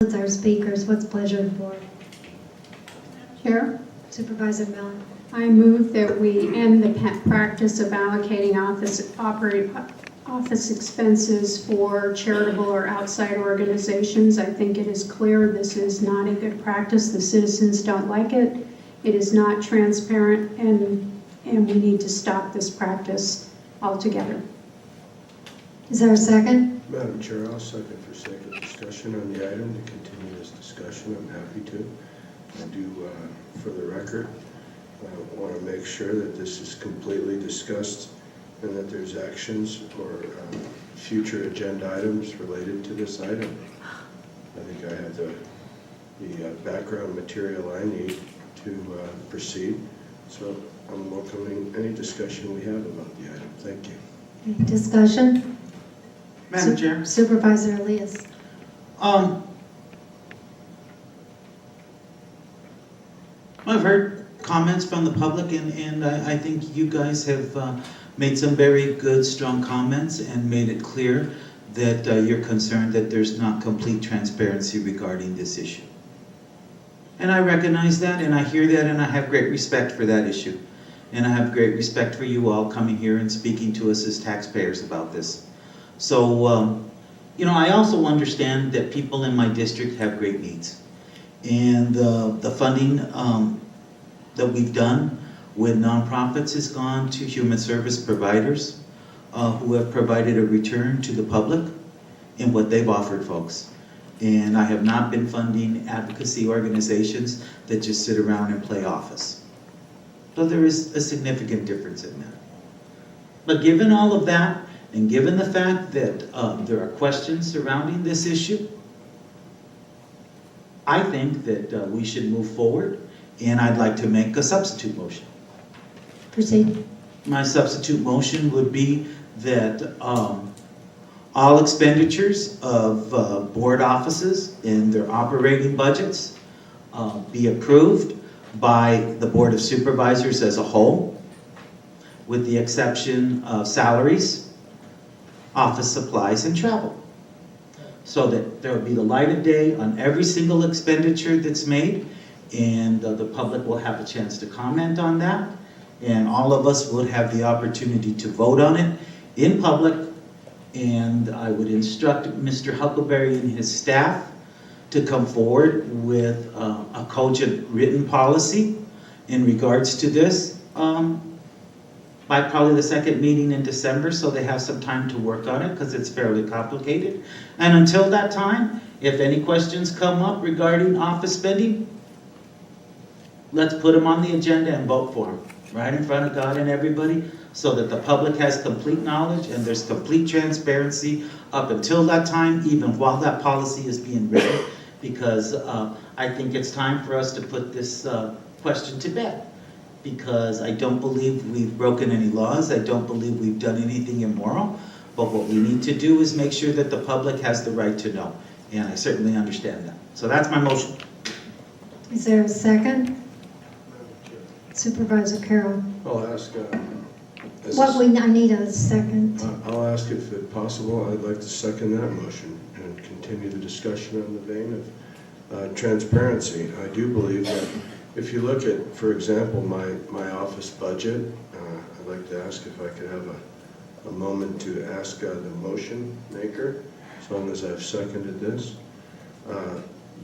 Our speakers, what's pleasure of the board? Chair, Supervisor Mellon. I move that we end the practice of allocating office expenses for charitable or outside organizations. I think it is clear this is not a good practice. The citizens don't like it. It is not transparent, and we need to stop this practice altogether. Is there a second? Madam Chair, I'll second for sake of discussion on the item to continue this discussion. I'm happy to. I do, for the record, want to make sure that this is completely discussed and that there's actions or future agenda items related to this item. I think I have the background material I need to proceed. So I'm welcoming any discussion we have about the item. Thank you. Any discussion? Madam Chair, Supervisor Elias. I've heard comments from the public, and I think you guys have made some very good, strong comments and made it clear that you're concerned that there's not complete transparency regarding this issue. And I recognize that, and I hear that, and I have great respect for that issue. And I have great respect for you all coming here and speaking to us as taxpayers about this. So, I also understand that people in my district have great needs. And the funding that we've done with nonprofits has gone to human service providers who have provided a return to the public in what they've offered folks. And I have not been funding advocacy organizations that just sit around and play office. So there is a significant difference in that. But given all of that, and given the fact that there are questions surrounding this issue, I think that we should move forward, and I'd like to make a substitute motion. Proceed. My substitute motion would be that all expenditures of board offices in their operating budgets be approved by the Board of Supervisors as a whole, with the exception of salaries, office supplies, and travel. So that there will be the light of day on every single expenditure that's made, and the public will have a chance to comment on that, and all of us would have the opportunity to vote on it in public. And I would instruct Mr. Huckleberry and his staff to come forward with a cogent written policy in regards to this by probably the second meeting in December, so they have some time to work on it because it's fairly complicated. And until that time, if any questions come up regarding office spending, let's put them on the agenda and vote for them right in front of God and everybody, so that the public has complete knowledge and there's complete transparency up until that time, even while that policy is being written, because I think it's time for us to put this question to bed. Because I don't believe we've broken any laws, I don't believe we've done anything immoral, but what we need to do is make sure that the public has the right to know, and I certainly understand that. So that's my motion. Is there a second? Supervisor Carroll. I'll ask. I need a second. I'll ask if possible. I'd like to second that motion and continue the discussion on the vein of transparency. I do believe that if you look at, for example, my office budget, I'd like to ask if I could have a moment to ask the motion maker, as long as I've seconded this.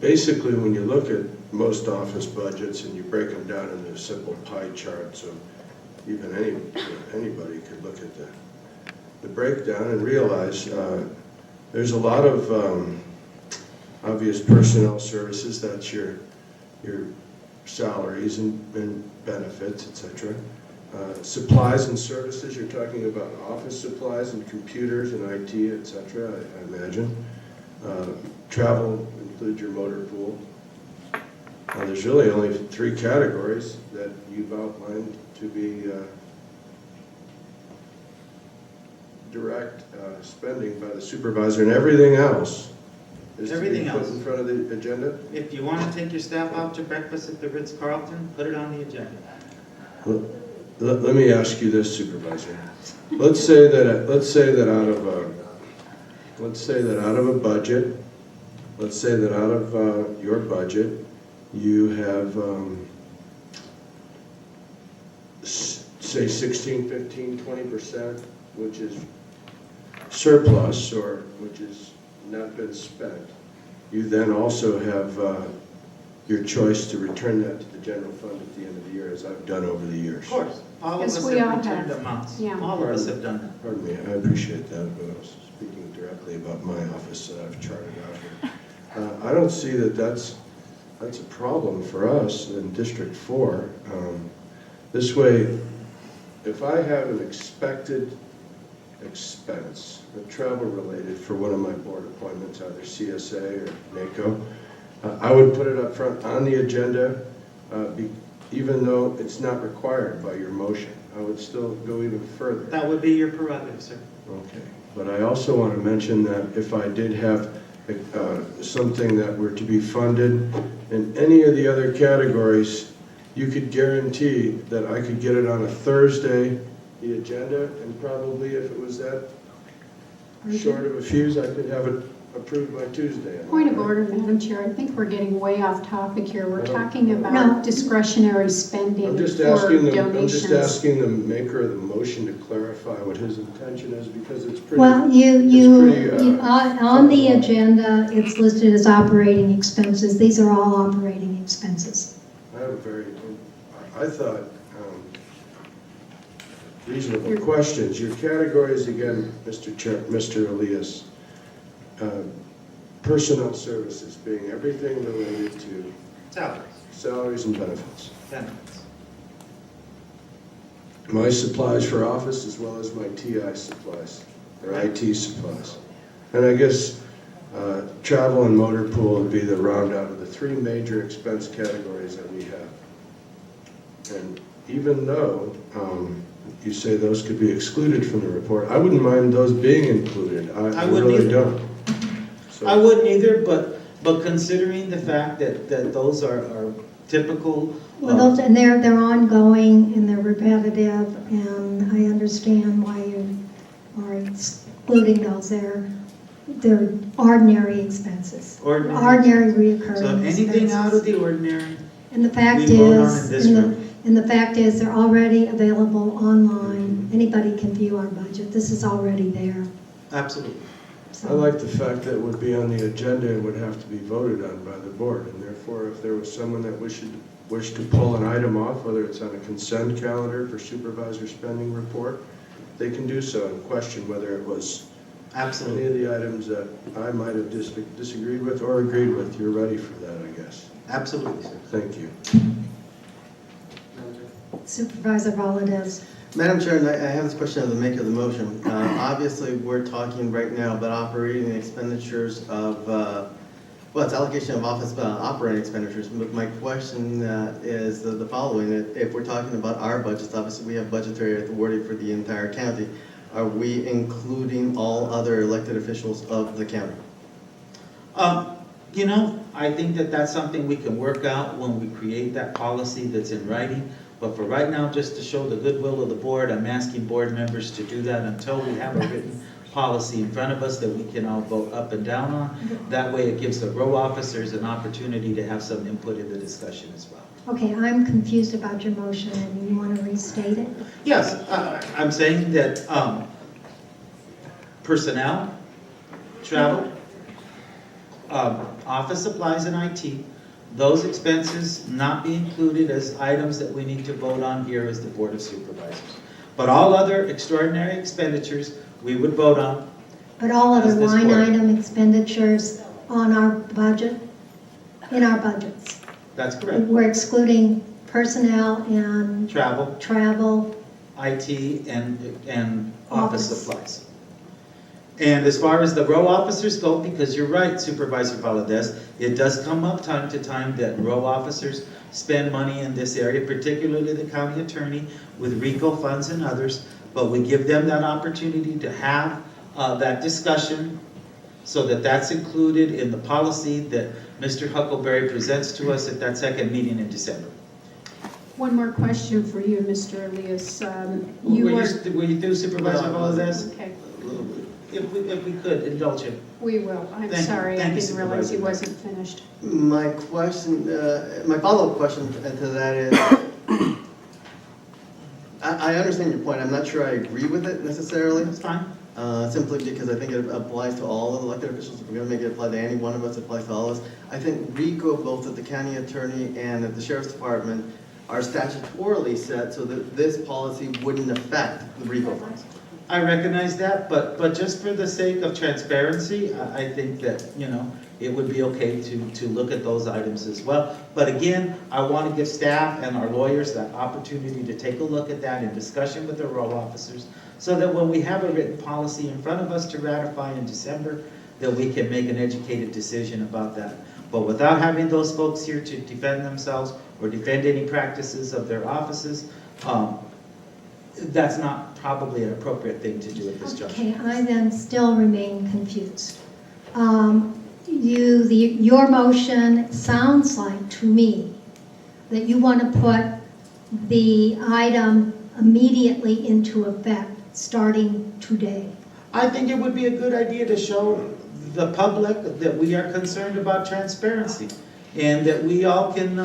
Basically, when you look at most office budgets and you break them down into simple pie charts, so even anybody could look at the breakdown and realize there's a lot of obvious personnel services. That's your salaries and benefits, etc. Supplies and services, you're talking about office supplies and computers and IT, etc., I imagine. Travel includes your motor pool. There's really only 3 categories that you've outlined to be direct spending by the supervisor, and everything else is to be put in front of the agenda. If you want to take your staff out to breakfast at the Ritz-Carlton, put it on the agenda. Let me ask you this, Supervisor. Let's say that out of a budget let's say that out of your budget, you have, say 16, 15, 20%, which is surplus or which has not been spent. You then also have your choice to return that to the general fund at the end of the year, as I've done over the years. Of course, all of Yes, us we all have returned have. amounts. Yeah. All of us have done that. Pardon me, I appreciate that, but I was speaking directly about my office that I've charted out here. I don't see that that's a problem for us in District 4. This way, if I have an expected expense, travel related for one of my board appointments, either CSA or NACO, I would put it up front on the agenda, even though it's not required by your motion. I would still go even further. That would be your prerogative, sir. Okay, but I also want to mention that if I did have something that were to be funded in any of the other categories, you could guarantee that I could get it on a Thursday, the agenda, and probably if it was that short of a fuse, I could have it approved by Tuesday. Point of order, Madam Chair, I think we're getting way off topic here. We're No. talking No. about discretionary spending I'm for just donations. asking the maker of the motion to clarify what his intention is, because it's pretty. Well, on the fundamental. agenda, it's listed as operating expenses. These are all operating expenses. I have I thought, reasonable questions. Your categories again, Mr. Elias, personnel services being everything related to Salaries, salaries and benefits. benefits. My supplies for office as well as my TI supplies, or IT supplies. And I guess travel and motor pool would be the round out of the three major expense categories that we have. And even though you say those could be excluded from the report, I wouldn't mind those being included. I wouldn't really either. don't. So- I wouldn't either, but considering the fact that those are typical. Well, those, and they're ongoing and they're repetitive, and I understand why you are excluding those. They're ordinary expenses. Ordinary reoccurring So anything out of expenses. the ordinary, And the fact we vote on in is, this and room. the fact is, they're already available online. Anybody can view our budget. This is already there. absolutely. I So, like the fact that it would be on the agenda and would have to be voted on by the board, and therefore, if there was someone that wished to pull an item off, whether it's on a consent calendar for supervisor spending report, they can do so and question whether it was any Absolutely. of the items that I might have disagreed with or agreed with. You're ready for that, I guess. Absolutely, sir. Thank you. Supervisor Valdez. Madam Chair, and I have this question of the maker of the motion. Obviously, we're talking right now about operating expenditures of, well, it's allocation of office operating expenditures. But my question is the following. If we're talking about our budgets, obviously we have budgetary authority for the entire county. Are we including all other elected officials of the county? I think that that's something we can work out when we create that policy that's in writing. But for right now, just to show the goodwill of the board, I'm asking board members to do that until we have a written policy in front of us that we can all vote up and down on. That way it gives the row officers an opportunity to have some input in the discussion as well. Okay, I'm confused about your motion, and you want to restate it? Yes, I'm saying that personnel, travel, office supplies and IT, those expenses not be included as items that we need to vote on here as the Board of Supervisors. But all other extraordinary expenditures, we would vote on. But all other As this line board. item expenditures on our budget, in our budgets. That's correct. We're excluding personnel and Travel, travel. IT, and office Office. supplies. And as far as the row officers go, because you're right, Supervisor Valadez, it does come up time to time that row officers spend money in this area, particularly the county attorney with RICO funds and others, but we give them that opportunity to have that discussion so that that's included in the policy that Mr. Huckleberry presents to us at that second meeting in December. One more question for you, Mr. Elias. Were you through, Supervisor Valadez? Okay. if we could indulge him. We will. I'm Thank you. sorry, I Thank you, didn't realize he Supervisor. wasn't finished. My question, my follow-up question to that is, I understand your point. I'm not sure I agree with it necessarily. That's fine. Simply because I think it applies to all of the elected officials. If we're gonna make it apply to any one of us, it applies to all of us. I think RICO, both at the county attorney and at the sheriff's department, are statutorily set so that this policy wouldn't affect the RICO funds. I recognize that, but just for the sake of transparency, I think that, it would be okay to look at those items as well. But again, I want to give staff and our lawyers that opportunity to take a look at that in discussion with the row officers, so that when we have a written policy in front of us to ratify in December, that we can make an educated decision about that. But without having those folks here to defend themselves or defend any practices of their offices, that's not probably an appropriate thing to do at this juncture. Okay, I then still remain confused. Your motion sounds like to me that you want to put the item immediately into effect, starting today. I think it would be a good idea to show the public that we are concerned about transparency, and that we all can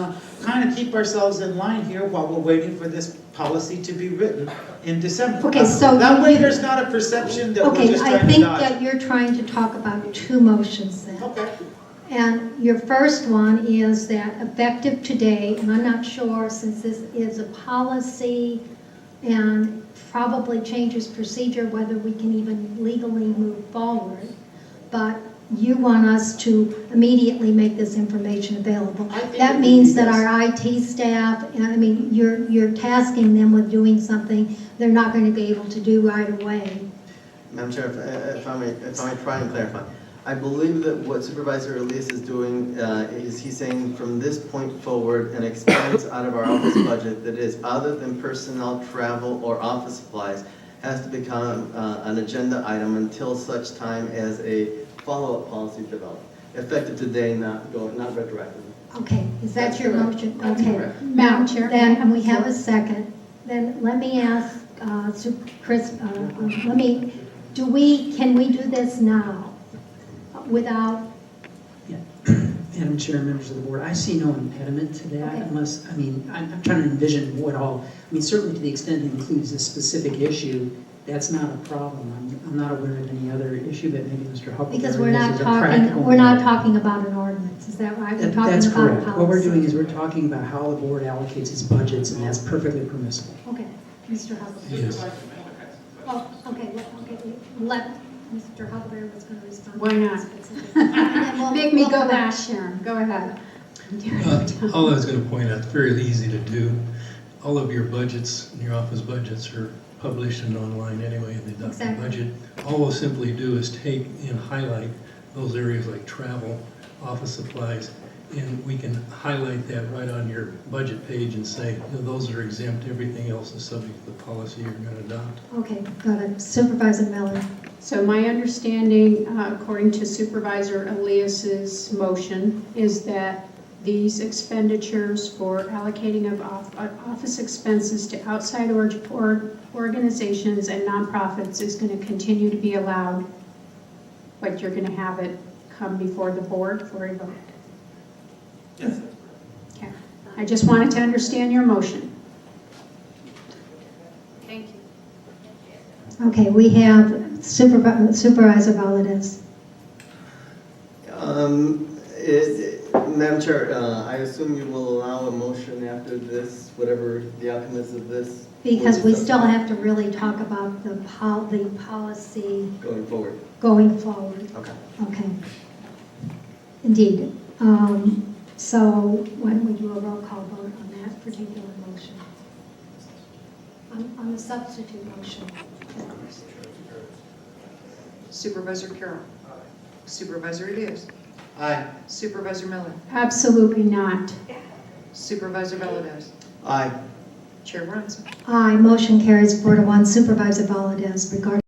kind of keep ourselves in line here while we're waiting for this policy to be written in December. Okay, so that way there's not a perception that we're Okay, just I trying to think dodge. that you're trying to talk about two motions then. Okay. And your first one is that effective today, and I'm not sure, since this is a policy and probably changes procedure, whether we can even legally move forward, but you want us to immediately make this information available. I think it That would means be that best. our IT staff, and I mean, you're tasking them with doing something they're not going to be able to do right away. Madam Chair, if I may try and clarify. I believe that what Supervisor Elias is doing is he's saying from this point forward, an expense out of our office budget that is other than personnel, travel, or office supplies has to become an agenda item until such time as a follow-up policy is developed. Effective today, not retroactively. Okay, is that That's your correct. motion? That's Okay. correct. Madam Chair? Then, and we have a second, then let me ask Chris, can we do this now without, Madam Chair, members of the board, I see no impediment to that Okay. unless, I'm trying to envision what all, certainly to the extent it includes a specific issue, that's not a problem. I'm not aware of any other issue, but maybe Mr. Huckleberry. because is a practical we're not matter. talking about an ordinance, is that right? We're talking That's about correct. policy. What we're doing is we're talking about how the board allocates its budgets, and that's perfectly permissible. Okay, Mr. Huckleberry. Yes. Oh, okay, let Mr. Huckleberry was going to respond. Why not? And then we'll- Make me we'll go come back. last, Sharon. Go ahead. All I was going to point out, fairly easy to do. All of your budgets, your office budgets are published and online anyway in the adopted Exactly. budget. All we'll simply do is take and highlight those areas like travel, office supplies, and we can highlight that right on your budget page and say, those are exempt, everything else is subject to the policy you're going to adopt. Okay, got it. Supervisor Miller. So my understanding, according to Supervisor Elias's motion, is that these expenditures for allocating of office expenses to outside organizations and nonprofits is going to continue to be allowed, but you're going to have it come before the board for a vote. Yes. Okay. I just wanted to understand your motion. Thank you. Okay, we have Supervisor Valdez. Madam Chair, I assume you will allow a motion after this, whatever the outcome is of this? Because we still have to really talk about the policy Going forward. going forward. Okay. Okay. Indeed. So why don't we do a roll call vote on that particular motion? On the substitute motion. Supervisor Carroll. Supervisor Elias. Aye. Supervisor Miller. Absolutely not. Supervisor Valadez. Aye. Chair Brunson. Aye, motion carries 4-1. Supervisor Valdez regarding